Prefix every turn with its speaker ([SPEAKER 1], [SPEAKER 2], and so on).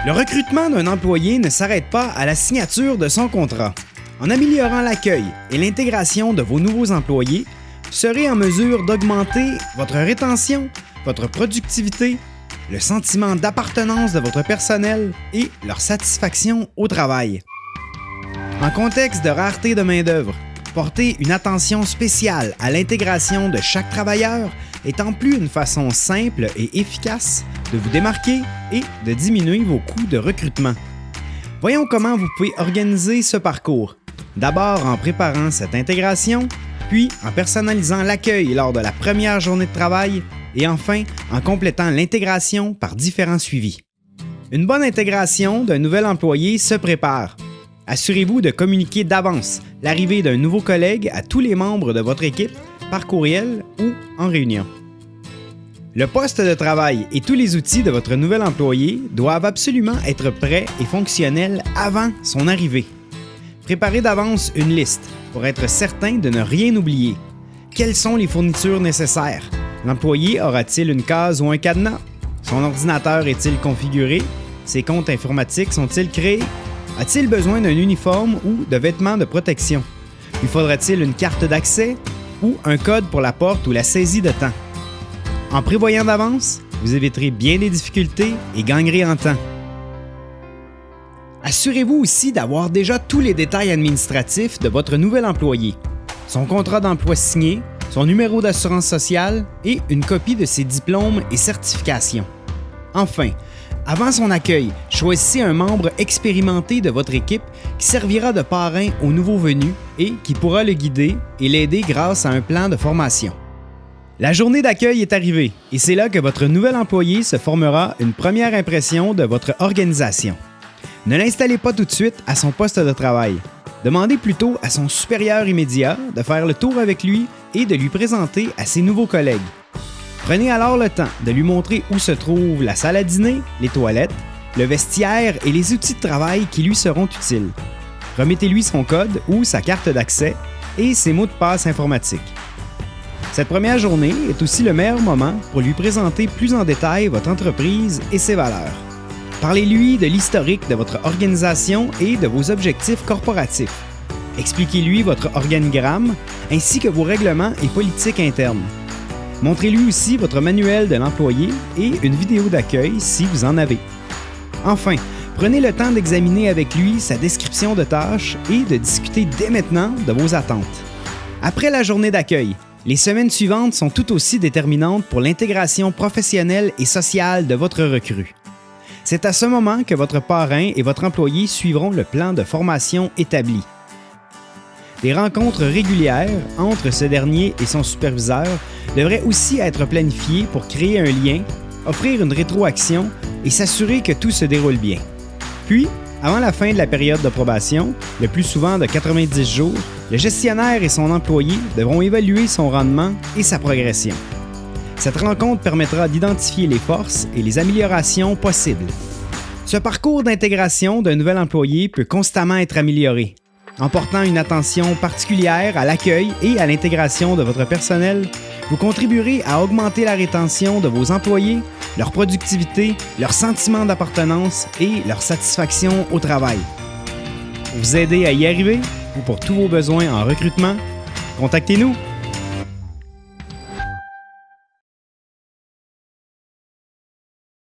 [SPEAKER 1] Le recrutement d'un employé ne s'arrête pas à la signature de son contrat. En améliorant l'accueil et l'intégration de vos nouveaux employés, vous serez en mesure d'augmenter votre rétention, votre productivité, le sentiment d'appartenance de votre personnel et leur satisfaction au travail. En contexte de rareté de main-d'œuvre, porter une attention spéciale à l'intégration de chaque travailleur est en plus une façon simple et efficace de vous démarquer et de diminuer vos coûts de recrutement. Voyons comment vous pouvez organiser ce parcours. D'abord en préparant cette intégration, puis en personnalisant l'accueil lors de la première journée de travail et enfin en complétant l'intégration par différents suivis. Une bonne intégration d'un nouvel employé se prépare. Assurez-vous de communiquer d'avance l'arrivée d'un nouveau collègue à tous les membres de votre équipe par courriel ou en réunion. Le poste de travail et tous les outils de votre nouvel employé doivent absolument être prêts et fonctionnels avant son arrivée. Préparez d'avance une liste pour être certain de ne rien oublier. Quelles sont les fournitures nécessaires? L'employé aura-t-il une case ou un cadenas? Son ordinateur est-il configuré? Ses comptes informatiques sont-ils créés? A-t-il besoin d'un uniforme ou de vêtements de protection? Lui faudra-t-il une carte d'accès ou un code pour la porte ou la saisie de temps? En prévoyant d'avance, vous éviterez bien des difficultés et gagnerez en temps. Assurez-vous aussi d'avoir déjà tous les détails administratifs de votre nouvel employé. Son contrat d'emploi signé, son numéro d'assurance sociale et une copie de ses diplômes et certifications. Enfin, avant son accueil, choisissez un membre expérimenté de votre équipe qui servira de parrain au nouveau venu et qui pourra le guider et l'aider grâce à un plan de formation. La journée d'accueil est arrivée et c'est là que votre nouvel employé se formera une première impression de votre organisation. Ne l'installez pas tout de suite à son poste de travail. Demandez plutôt à son supérieur immédiat de faire le tour avec lui et de lui présenter à ses nouveaux collègues. Prenez alors le temps de lui montrer où se trouve la salle à dîner, les toilettes, le vestiaire et les outils de travail qui lui seront utiles. Remettez-lui son code ou sa carte d'accès et ses mots de passe informatiques. Cette première journée est aussi le meilleur moment pour lui présenter plus en détail votre entreprise et ses valeurs. Parlez-lui de l'historique de votre organisation et de vos objectifs corporatifs. Expliquez-lui votre organigramme ainsi que vos règlements et politiques internes. Montrez-lui aussi votre manuel de l'employé et une vidéo d'accueil si vous en avez. Enfin, prenez le temps d'examiner avec lui sa description de tâches et de discuter dès maintenant de vos attentes. Après la journée d'accueil, les semaines suivantes sont tout aussi déterminantes pour l'intégration professionnelle et sociale de votre recrue. C'est à ce moment que votre parrain et votre employé suivront le plan de formation établi. Des rencontres régulières entre ce dernier et son superviseur devraient aussi être planifiées pour créer un lien, offrir une rétroaction et s'assurer que tout se déroule bien. Puis, avant la fin de la période de probation, le plus souvent de 90 jours, le gestionnaire et son employé devront évaluer son rendement et sa progression. Cette rencontre permettra d'identifier les forces et les améliorations possibles. Ce parcours d'intégration d'un nouvel employé peut constamment être amélioré. En portant une attention particulière à l'accueil et à l'intégration de votre personnel, vous contribuerez à augmenter la rétention de vos employés, leur productivité, leur sentiment d'appartenance et leur satisfaction au travail. Pour vous aider à y arriver ou pour tous vos besoins en recrutement, contactez-nous.